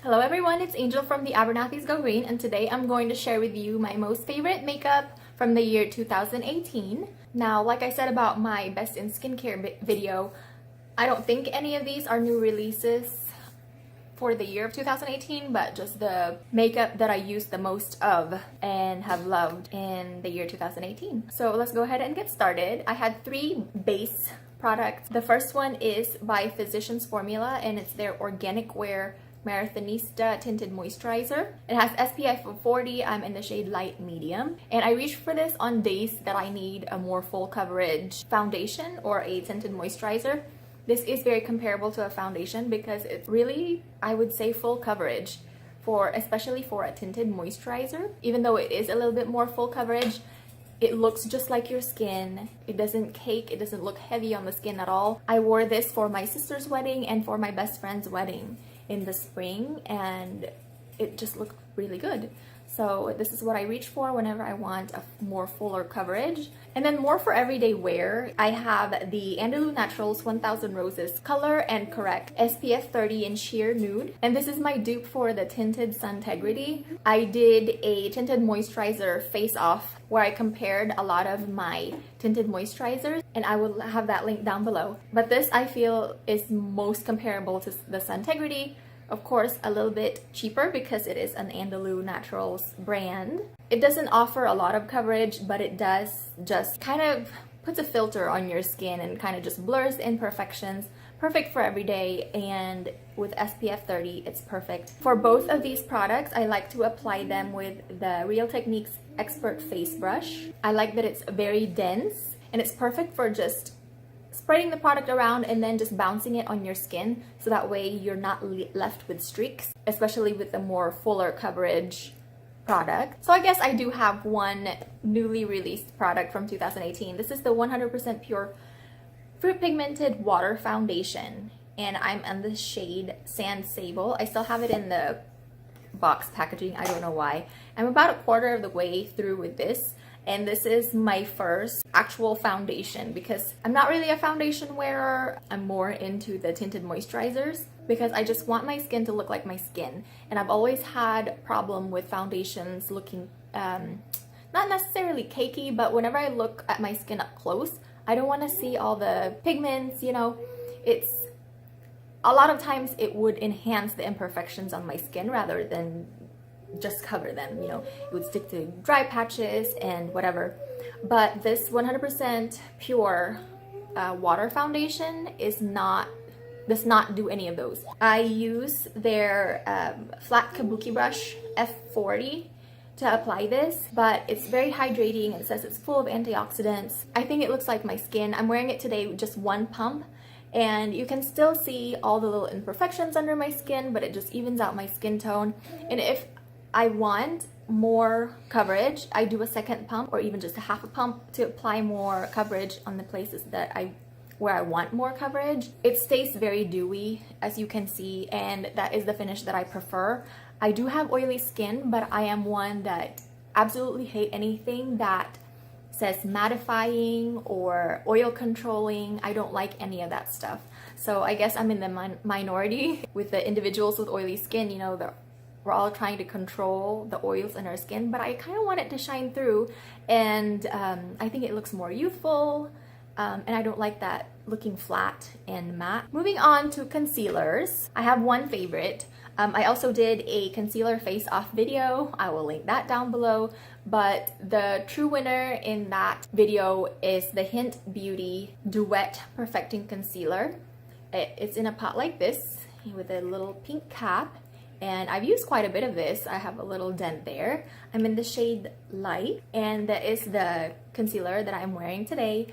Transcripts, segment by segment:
Hello everyone, it's Angel from the Abernathy's Go Green, and today I'm going to share with you my most favorite makeup from the year 2018. Now, like I said about my best in skincare video, I don't think any of these are new releases for the year of 2018, but just the makeup that I used the most of and have loved in the year 2018. So let's go ahead and get started. I had three base products. The first one is by Physicians Formula, and it's their Organic Wear Marathonista Tinted Moisturizer. It has SPF of 40. I'm in the shade light medium, and I reach for this on days that I need a more full coverage foundation or a tinted moisturizer. This is very comparable to a foundation because it's really, I would say, full coverage especially for a tinted moisturizer. Even though it is a little bit more full coverage, it looks just like your skin. It doesn't cake, it doesn't look heavy on the skin at all. I wore this for my sister's wedding and for my best friend's wedding in the spring, and it just looked really good. So this is what I reach for whenever I want a more fuller coverage. And then more for everyday wear, I have the Andalou Naturals 1000 Roses Color and Correct SPF 30 in Sheer Nude. And this is my dupe for the Tinted Suntegrity. I did a tinted moisturizer face-off where I compared a lot of my tinted moisturizers, and I will have that link down below. But this I feel is most comparable to the Suntegrity. Of course, a little bit cheaper because it is an Andalou Naturals brand. It doesn't offer a lot of coverage, but it does just kind of puts a filter on your skin and kind of just blurs imperfections. Perfect for every day, and with SPF 30, it's perfect. For both of these products, I like to apply them with the Real Techniques Expert Face Brush. I like that it's very dense, and it's perfect for just spreading the product around and then just bouncing it on your skin, so that way you're not left with streaks, especially with the more fuller coverage product. So I guess I do have one newly released product from 2018. This is the 100% Pure Fruit Pigmented Water Foundation, and I'm in the shade Sand Sable. I still have it in the box packaging, I don't know why. I'm about a quarter of the way through with this, and this is my first actual foundation because I'm not really a foundation wearer. I'm more into the tinted moisturizers because I just want my skin to look like my skin, and I've always had a problem with foundations looking not necessarily cakey, but whenever I look at my skin up close, I don't want to see all the pigments, you know. It's a lot of times it would enhance the imperfections on my skin rather than just cover them, you know. It would stick to dry patches and whatever. But this 100% pure water foundation does not do any of those. I use their flat Kabuki brush F40 to apply this, but it's very hydrating. It says it's full of antioxidants. I think it looks like my skin. I'm wearing it today with just one pump, and you can still see all the little imperfections under my skin, but it just evens out my skin tone. And if I want more coverage, I do a second pump or even just a half a pump to apply more coverage on the places that where I want more coverage. It stays very dewy, as you can see, and that is the finish that I prefer. I do have oily skin, but I am one that absolutely hate anything that says mattifying or oil controlling. I don't like any of that stuff. So I guess I'm in the minority with the individuals with oily skin. You know, we're all trying to control the oils in our skin, but I kind of want it to shine through, and I think it looks more youthful, and I don't like that looking flat and matte. Moving on to concealers, I have one favorite. I also did a concealer face-off video. I will link that down below, but the true winner in that video is the Hynt Beauty Duet Perfecting Concealer. It's in a pot like this with a little pink cap, and I've used quite a bit of this. I have a little dent there. I'm in the shade Light, and that is the concealer that I'm wearing today.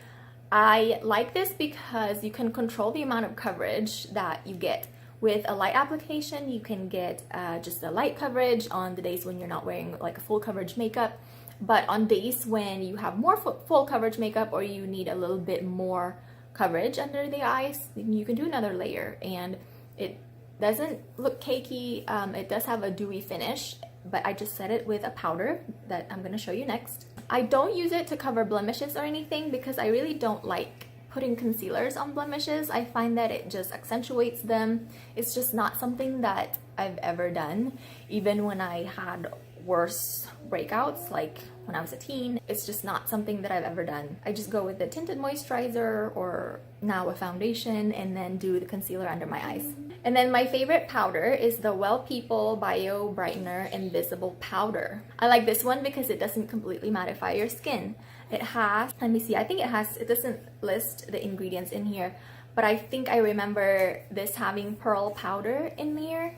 I like this because you can control the amount of coverage that you get. With a light application, you can get just a light coverage on the days when you're not wearing like a full coverage makeup, but on days when you have more full coverage makeup or you need a little bit more coverage under the eyes, you can do another layer, and it doesn't look cakey. It does have a dewy finish, but I just set it with a powder that I'm going to show you next. I don't use it to cover blemishes or anything because I really don't like putting concealers on blemishes. I find that it just accentuates them. It's just not something that I've ever done, even when I had worse breakouts, like when I was a teen. It's just not something that I've ever done. I just go with the tinted moisturizer or now a foundation and then do the concealer under my eyes. And then my favorite powder is the Well People Bio Brightener Invisible Powder. I like this one because it doesn't completely mattify your skin. It has, let me see, I think it doesn't list the ingredients in here, but I think I remember this having pearl powder in there.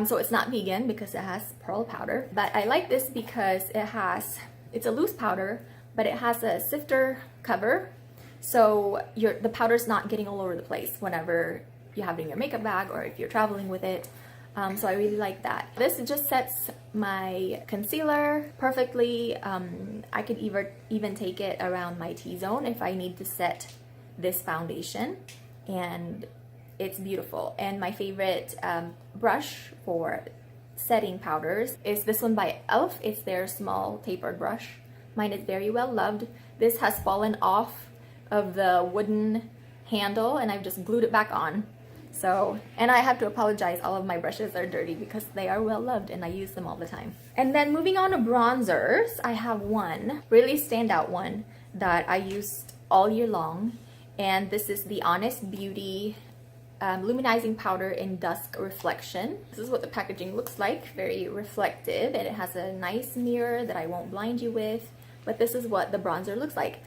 So it's not vegan because it has pearl powder, but I like this because it's a loose powder, but it has a sifter cover, so the powder's not getting all over the place whenever you have it in your makeup bag or if you're traveling with it. So I really like that. This just sets my concealer perfectly. I could even take it around my T-zone if I need to set this foundation, and it's beautiful. And my favorite brush for setting powders is this one by E.L.F. It's their small tapered brush. Mine is very well loved. This has fallen off of the wooden handle and I've just glued it back on. So, and I have to apologize, all of my brushes are dirty because they are well loved and I use them all the time. And then moving on to bronzers, I have one really standout one that I used all year long, and this is the Honest Beauty Luminizing Powder in Dusk Reflection. This is what the packaging looks like, very reflective, and it has a nice mirror that I won't blind you with, but this is what the bronzer looks like.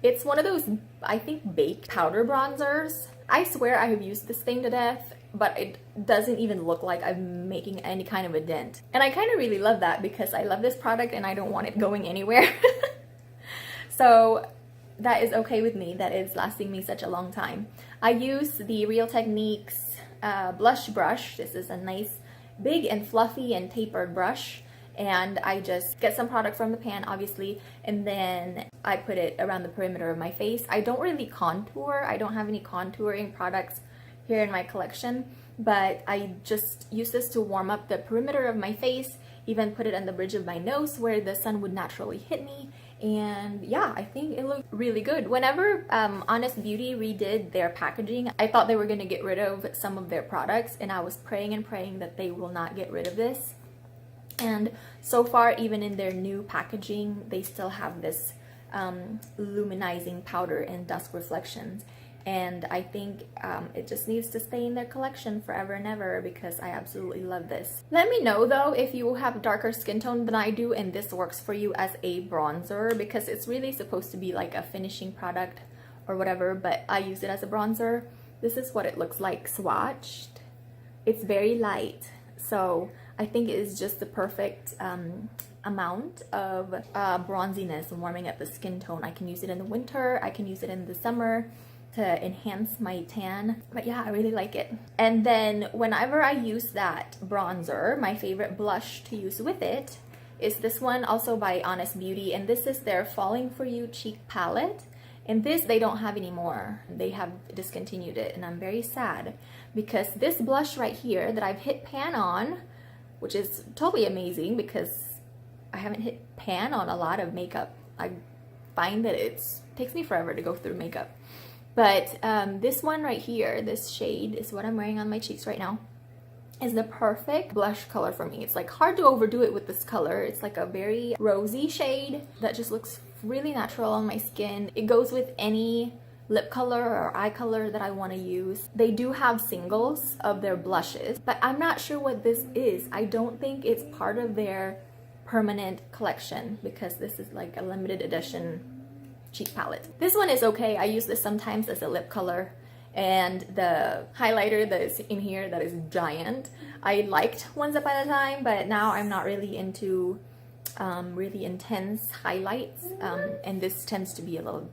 It's one of those, I think, baked powder bronzers. I swear I have used this thing to death, but it doesn't even look like I'm making any kind of a dent. And I kind of really love that because I love this product and I don't want it going anywhere. So that is okay with me. That is lasting me such a long time. I use the Real Techniques blush brush. This is a nice, big and fluffy and tapered brush. And I just get some product from the pan, obviously, and then I put it around the perimeter of my face. I don't really contour. I don't have any contouring products here in my collection, but I just use this to warm up the perimeter of my face, even put it on the bridge of my nose where the sun would naturally hit me. And yeah, I think it looked really good. Whenever Honest Beauty redid their packaging, I thought they were going to get rid of some of their products, and I was praying and praying that they will not get rid of this. And so far, even in their new packaging, they still have this luminizing powder in Dusk Reflections. And I think it just needs to stay in their collection forever and ever because I absolutely love this. Let me know though if you have darker skin tone than I do and this works for you as a bronzer, because it's really supposed to be like a finishing product or whatever, but I use it as a bronzer. This is what it looks like swatched. It's very light, so I think it is just the perfect amount of bronziness and warming up the skin tone. I can use it in the winter, I can use it in the summer to enhance my tan. But yeah, I really like it. And then whenever I use that bronzer, my favorite blush to use with it is this one, also by Honest Beauty, and this is their Falling For You Cheek Palette. And this they don't have anymore. They have discontinued it, and I'm very sad because this blush right here that I've hit pan on, which is totally amazing because I haven't hit pan on a lot of makeup. I find that it takes me forever to go through makeup. But this one right here, this shade is what I'm wearing on my cheeks right now, is the perfect blush color for me. It's like hard to overdo it with this color. It's like a very rosy shade that just looks really natural on my skin. It goes with any lip color or eye color that I want to use. They do have singles of their blushes, but I'm not sure what this is. I don't think it's part of their permanent collection because this is like a limited edition cheek palette. This one is okay. I use this sometimes as a lip color, and the highlighter that is in here that is giant, I liked once upon a time, but now I'm not really into really intense highlights, and this tends to be a little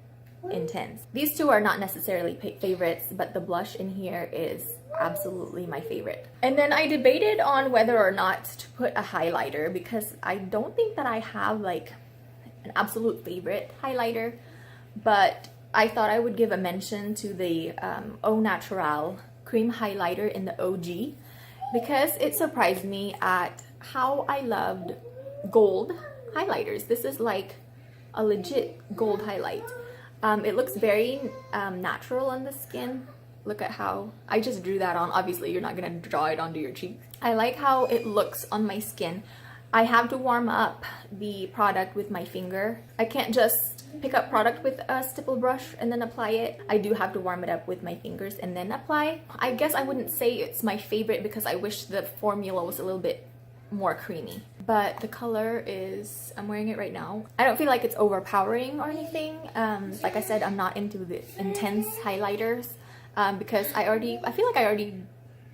intense. These two are not necessarily favorites, but the blush in here is absolutely my favorite. And then I debated on whether or not to put a highlighter because I don't think that I have like an absolute favorite highlighter, but I thought I would give a mention to the Au Naturale cream highlighter in the OG because it surprised me at how I loved gold highlighters. This is like a legit gold highlight. It looks very natural on the skin. Look at how I just drew that on. Obviously, you're not gonna draw it onto your cheek. I like how it looks on my skin. I have to warm up the product with my finger. I can't just pick up product with a stipple brush and then apply it. I do have to warm it up with my fingers and then apply. I guess I wouldn't say it's my favorite because I wish the formula was a little bit more creamy. But the color is, I'm wearing it right now. I don't feel like it's overpowering or anything. Like I said, I'm not into the intense highlighters because I feel like I already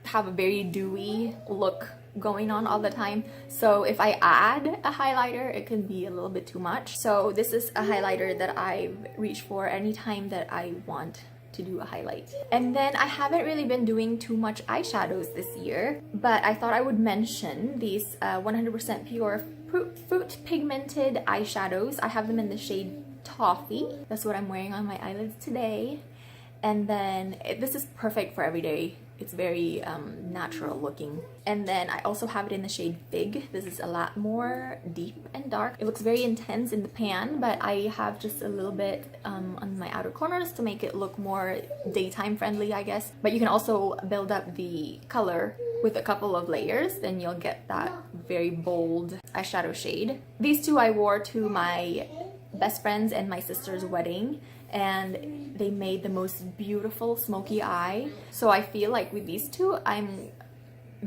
have a very dewy look going on all the time. So if I add a highlighter, it can be a little bit too much. So this is a highlighter that I reach for anytime that I want to do a highlight. And then I haven't really been doing too much eyeshadows this year, but I thought I would mention these 100% pure fruit pigmented eyeshadows. I have them in the shade Toffee. That's what I'm wearing on my eyelids today. And then this is perfect for every day. It's very natural looking. And then I also have it in the shade Fig. This is a lot more deep and dark. It looks very intense in the pan, but I have just a little bit on my outer corners to make it look more daytime friendly, I guess. But you can also build up the color with a couple of layers, then you'll get that very bold eyeshadow shade. These two I wore to my best friend's and my sister's wedding, and they made the most beautiful smoky eye. So I feel like with these two, I'm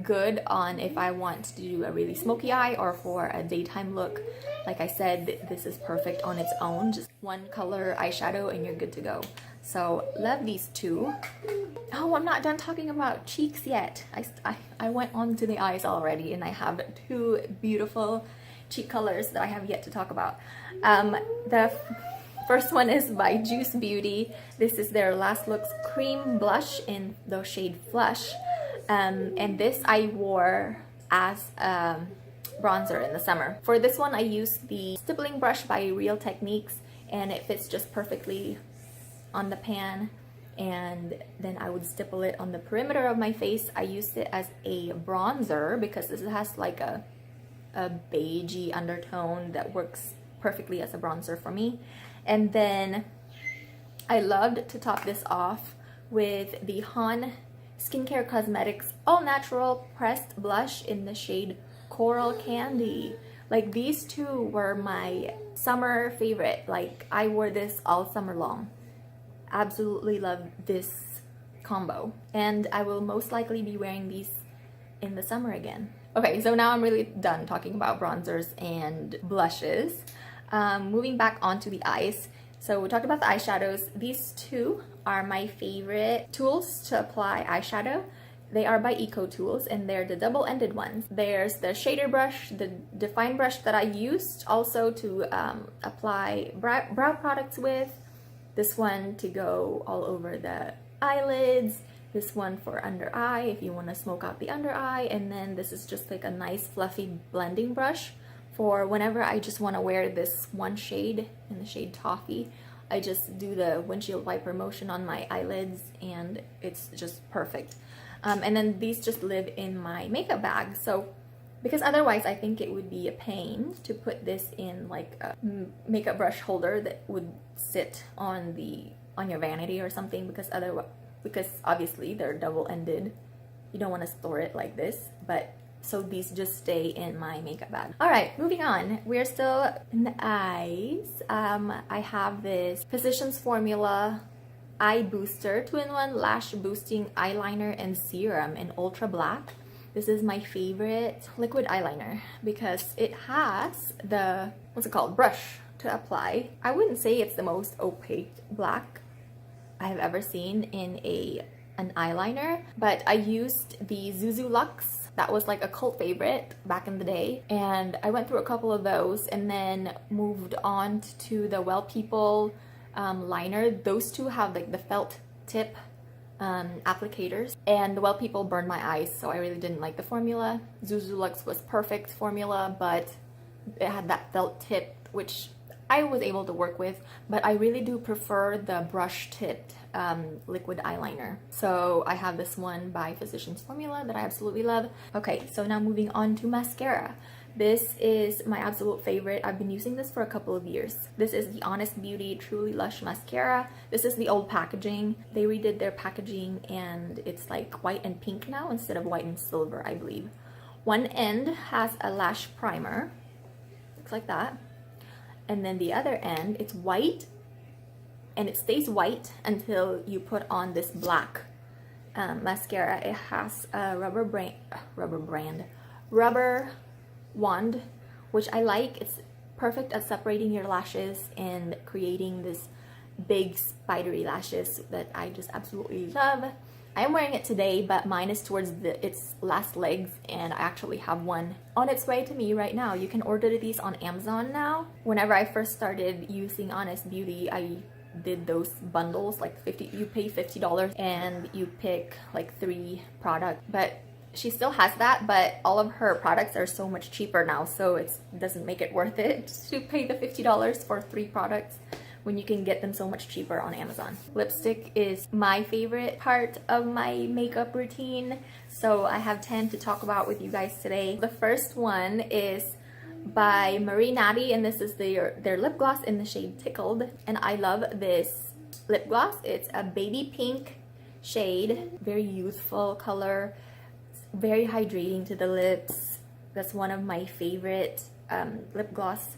good on if I want to do a really smoky eye or for a daytime look. Like I said, this is perfect on its own. Just one color eyeshadow and you're good to go. So love these two. Oh, I'm not done talking about cheeks yet. I went on to the eyes already, and I have two beautiful cheek colors that I have yet to talk about. The first one is by Juice Beauty. This is their Last Looks Cream Blush in the shade Flush. And this I wore as a bronzer in the summer. For this one, I used the stippling brush by Real Techniques, and it fits just perfectly on the pan. And then I would stipple it on the perimeter of my face. I used it as a bronzer because this has like a beigey undertone that works perfectly as a bronzer for me. And then I loved to top this off with the Han Skincare Cosmetics All Natural Pressed Blush in the shade Coral Candy. Like, these two were my summer favorite. Like, I wore this all summer long. Absolutely love this combo. And I will most likely be wearing these in the summer again. Okay, so now I'm really done talking about bronzers and blushes. Moving back onto the eyes. So we talked about the eyeshadows. These two are my favorite tools to apply eyeshadow. They are by Eco Tools, and they're the double-ended ones. There's the shader brush, the define brush that I used also to apply brow products with. This one to go all over the eyelids. This one for under eye if you want to smoke out the under eye. And then this is just like a nice fluffy blending brush for whenever I just want to wear this one shade in the shade Toffee. I just do the windshield wiper motion on my eyelids and it's just perfect. And then these just live in my makeup bag. So because otherwise I think it would be a pain to put this in like a makeup brush holder that would sit on your vanity or something, because obviously they're double-ended. You don't want to store it like this, but so these just stay in my makeup bag. All right, moving on. We're still in the eyes. I have this Physicians Formula Eye Booster 2-in-1 Lash Boosting Eyeliner and Serum in Ultra Black. This is my favorite liquid eyeliner because it has the, what's it called, brush to apply. I wouldn't say it's the most opaque black I have ever seen in an eyeliner, but I used the Zuzu Luxe. That was like a cult favorite back in the day, and I went through a couple of those and then moved on to the Well People liner. Those two have like the felt tip applicators, and the Well People burned my eyes, so I really didn't like the formula. Zuzu Luxe was perfect formula, but it had that felt tip, which I was able to work with, but I really do prefer the brush tipped liquid eyeliner. So I have this one by Physicians Formula that I absolutely love. Okay, so now moving on to mascara. This is my absolute favorite. I've been using this for a couple of years. This is the Honest Beauty Truly Lush Mascara. This is the old packaging. They redid their packaging and it's like white and pink now instead of white and silver, I believe. One end has a lash primer. Looks like that. And then the other end, it's white and it stays white until you put on this black mascara. It has a rubber wand, which I like. It's perfect at separating your lashes and creating this big spidery lashes that I just absolutely love. I am wearing it today, but mine is towards its last legs, and I actually have one on its way to me right now. You can order these on Amazon now. Whenever I first started using Honest Beauty, I did those bundles, like you pay $50 and you pick like 3 products, but she still has that, but all of her products are so much cheaper now, so it doesn't make it worth it to pay the $50 for 3 products when you can get them so much cheaper on Amazon. Lipstick is my favorite part of my makeup routine, so I have 10 to talk about with you guys today. The first one is by Natie, and this is their lip gloss in the shade Tickled, and I love this lip gloss. It's a baby pink shade, very youthful color, very hydrating to the lips. That's one of my favorite lip gloss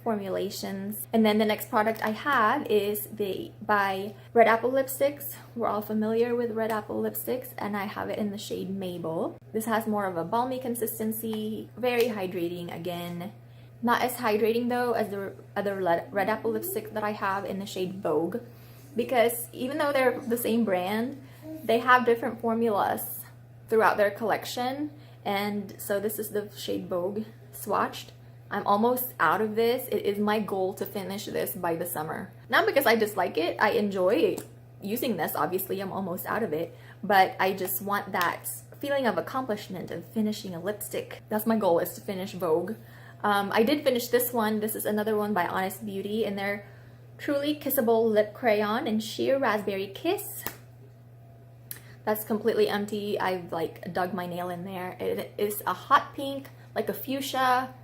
formulations. And then the next product I have is by Red Apple Lipsticks. We're all familiar with Red Apple Lipsticks, and I have it in the shade Mabel. This has more of a balmy consistency, very hydrating again. Not as hydrating though as the other Red Apple lipstick that I have in the shade Vogue, because even though they're the same brand, they have different formulas throughout their collection, and so this is the shade Vogue swatched. I'm almost out of this. It is my goal to finish this by the summer. Not because I dislike it, I enjoy using this, obviously I'm almost out of it, but I just want that feeling of accomplishment of finishing a lipstick. That's my goal, is to finish Vogue. I did finish this one. This is another one by Honest Beauty, and they're Truly Kissable Lip Crayon in Sheer Raspberry Kiss. That's completely empty. I've like dug my nail in there. It is a hot pink, like a fuchsia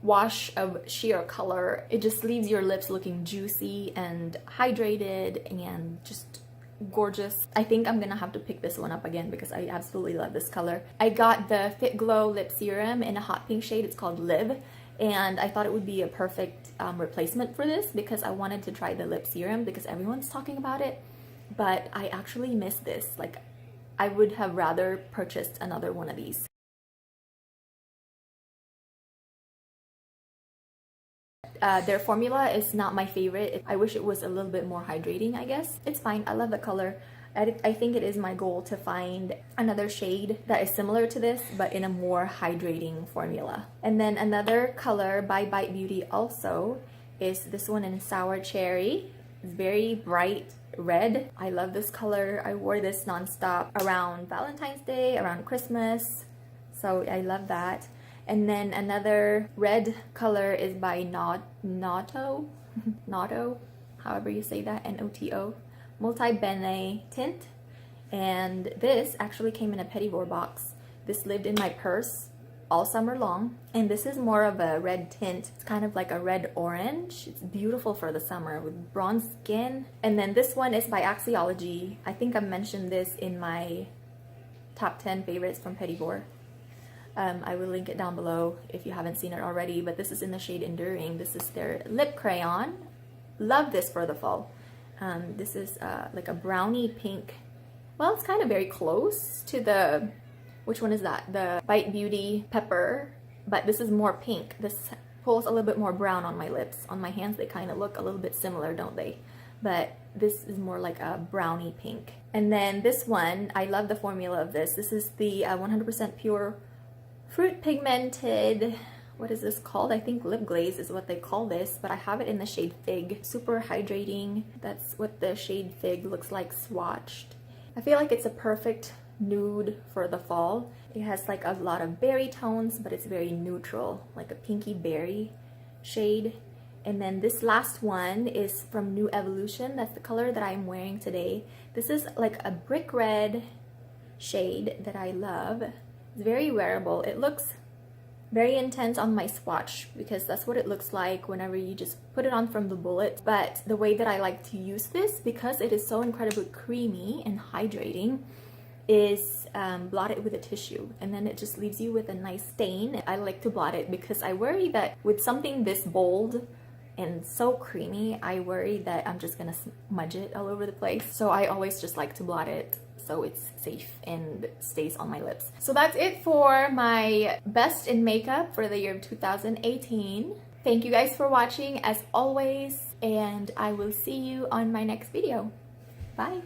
wash of sheer color. It just leaves your lips looking juicy and hydrated and just gorgeous. I think I'm gonna have to pick this one up again because I absolutely love this color. I got the Fit Glow Lip Serum in a hot pink shade. It's called Live, and I thought it would be a perfect replacement for this because I wanted to try the lip serum because everyone's talking about it, but I actually miss this. Like, I would have rather purchased another one of these. Their formula is not my favorite. I wish it was a little bit more hydrating, I guess. It's fine. I love the color. I think it is my goal to find another shade that is similar to this, but in a more hydrating formula. And then another color by Bite Beauty also is this one in Sour Cherry. It's very bright red. I love this color. I wore this nonstop around Valentine's Day, around Christmas, so I love that. And then another red color is by NOTO, however you say that, N-O-T-O, Multi-Benne Tint. And this actually came in a Petit Bour box. This lived in my purse all summer long, and this is more of a red tint. It's kind of like a red orange. It's beautiful for the summer with bronze skin. And then this one is by Axiology. I think I mentioned this in my top 10 favorites from Petit Bour. I will link it down below if you haven't seen it already, but this is in the shade Enduring. This is their lip crayon. Love this for the fall. This is like a brownie pink. Well, it's kind of very close to the, which one is that? The Bite Beauty Pepper, but this is more pink. This pulls a little bit more brown on my lips. On my hands, they kind of look a little bit similar, don't they? But this is more like a brownie pink. And then this one, I love the formula of this. This is the 100% pure fruit pigmented, what is this called? I think lip glaze is what they call this, but I have it in the shade Fig. Super hydrating. That's what the shade Fig looks like swatched. I feel like it's a perfect nude for the fall. It has like a lot of berry tones, but it's very neutral, like a pinky berry shade. And then this last one is from New Evolution. That's the color that I'm wearing today. This is like a brick red shade that I love. It's very wearable. It looks very intense on my swatch because that's what it looks like whenever you just put it on from the bullet. But the way that I like to use this, because it is so incredibly creamy and hydrating, is blot it with a tissue, and then it just leaves you with a nice stain. I like to blot it because I worry that with something this bold and so creamy, I worry that I'm just gonna smudge it all over the place. So I always just like to blot it so it's safe and stays on my lips. So that's it for my best in makeup for the year of 2018. Thank you guys for watching as always, and I will see you on my next video. Bye!